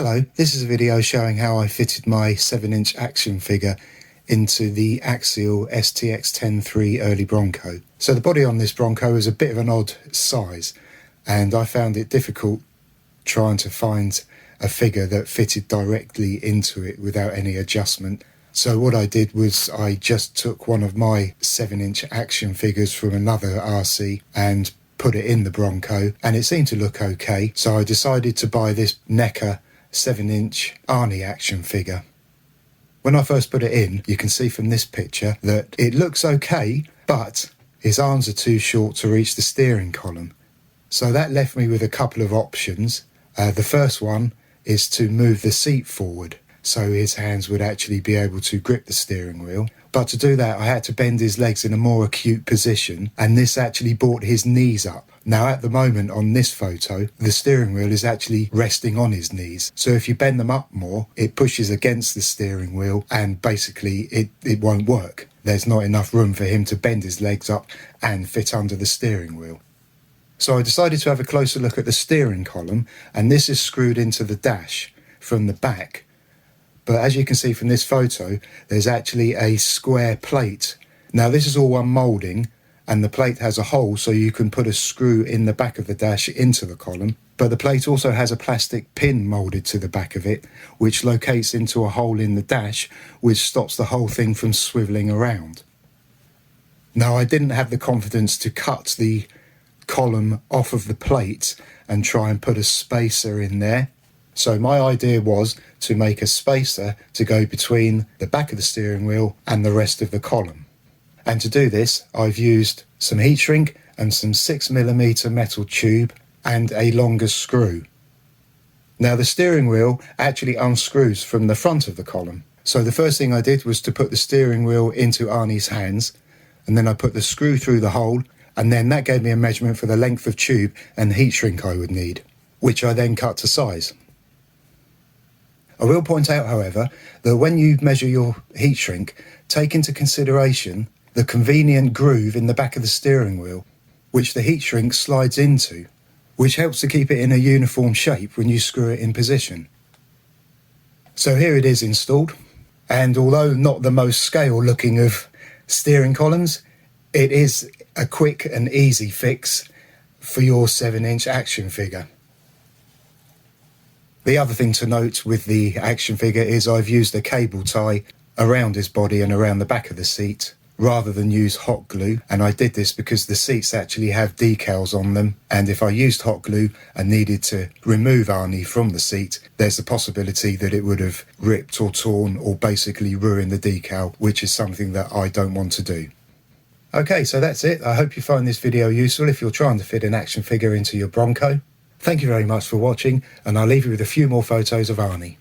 Hello, this is a video showing how I fitted my 7-inch action figure into the Axial SCX10-3 Early Bronco. So the body on this Bronco is a bit of an odd size, and I found it difficult trying to find a figure that fitted directly into it without any adjustment. So what I did was I just took one of my 7-inch action figures from another RC and put it in the Bronco, and it seemed to look okay. So I decided to buy this NECA 7-inch Arnie action figure. When I first put it in, you can see from this picture that it looks okay, but his arms are too short to reach the steering column. So that left me with a couple of options. The first one is to move the seat forward so his hands would actually be able to grip the steering wheel. But to do that, I had to bend his legs in a more acute position, and this actually brought his knees up. Now at the moment on this photo, the steering wheel is actually resting on his knees. So if you bend them up more, it pushes against the steering wheel and basically it won't work. There's not enough room for him to bend his legs up and fit under the steering wheel. So I decided to have a closer look at the steering column, and this is screwed into the dash from the back. But as you can see from this photo, there's actually a square plate. Now this is all one moulding, and the plate has a hole so you can put a screw in the back of the dash into the column. But the plate also has a plastic pin moulded to the back of it, which locates into a hole in the dash, which stops the whole thing from swivelling around. Now I didn't have the confidence to cut the column off of the plate and try and put a spacer in there. So my idea was to make a spacer to go between the back of the steering wheel and the rest of the column. And to do this, I've used some heat shrink and some 6mm metal tube and a longer screw. Now the steering wheel actually unscrews from the front of the column. So the first thing I did was to put the steering wheel into Arnie's hands, and then I put the screw through the hole, and then that gave me a measurement for the length of tube and heat shrink I would need, which I then cut to size. I will point out, however, that when you measure your heat shrink, take into consideration the convenient groove in the back of the steering wheel, which the heat shrink slides into, which helps to keep it in a uniform shape when you screw it in position. So here it is installed, and although not the most scale looking of steering columns, it is a quick and easy fix for your 7-inch action figure. The other thing to note with the action figure is I've used a cable tie around his body and around the back of the seat rather than use hot glue, and I did this because the seats actually have decals on them, and if I used hot glue and needed to remove Arnie from the seat, there's a possibility that it would have ripped or torn or basically ruined the decal, which is something that I don't want to do. Okay, so that's it. I hope you find this video useful if you're trying to fit an action figure into your Bronco. Thank you very much for watching, and I'll leave you with a few more photos of Arnie.